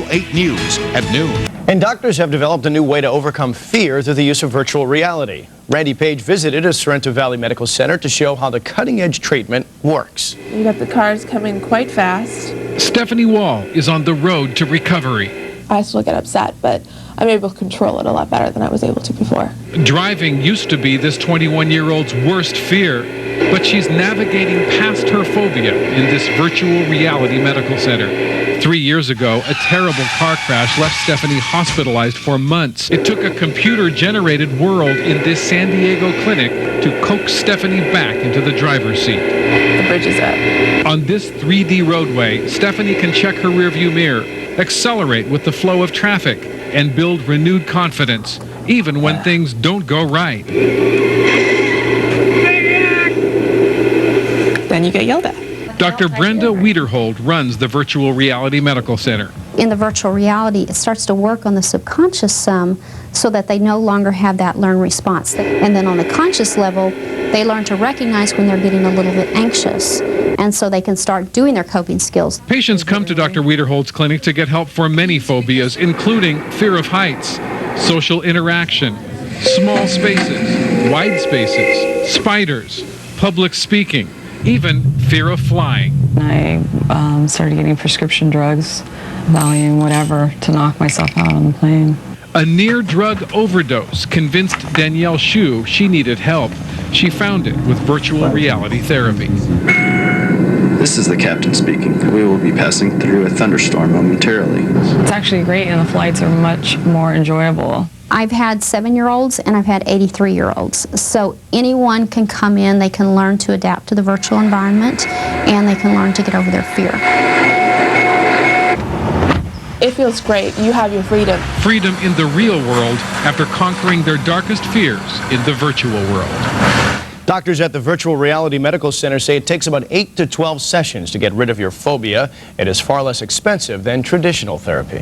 8 News at noon. And doctors have developed a new way to overcome fear through the use of virtual reality. Randy Page visited a Sorrento Valley Medical Center to show how the cutting-edge treatment works. You got the cars coming quite fast. Stephanie Wall is on the road to recovery. I still get upset, but I'm able to control it a lot better than I was able to before. Driving used to be this 21-year-old's worst fear, but she's navigating past her phobia in this virtual reality medical center. 3 years ago, a terrible car crash left Stephanie hospitalized for months. It took a computer-generated world in this San Diego clinic to coax Stephanie back into the driver's seat. The bridge is up. On this 3D roadway, Stephanie can check her rearview mirror, accelerate with the flow of traffic, and build renewed confidence, even when things don't go right. Then you get yelled at. Dr. Brenda Wiederhold runs the Virtual Reality Medical Center. In the virtual reality, it starts to work on the subconscious some so that they no longer have that learned response. And then on the conscious level, they learn to recognize when they're getting a little bit anxious. And so they can start doing their coping skills. Patients come to Dr. Wiederhold's clinic to get help for many phobias, including fear of heights, social interaction, small spaces, wide spaces, spiders, public speaking, even fear of flying. I started getting prescription drugs, Valium, whatever, to knock myself out on the plane. A near-drug overdose convinced Danielle Shu she needed help. She found it with virtual reality therapy. This is the captain speaking. We will be passing through a thunderstorm momentarily. It's actually great, and the flights are much more enjoyable. I've had 7-year-olds and I've had 83-year-olds. So anyone can come in, they can learn to adapt to the virtual environment, and they can learn to get over their fear. It feels great. You have your freedom. Freedom in the real world after conquering their darkest fears in the virtual world. Doctors at the Virtual Reality Medical Center say it takes about 8 to 12 sessions to get rid of your phobia. It is far less expensive than traditional therapy.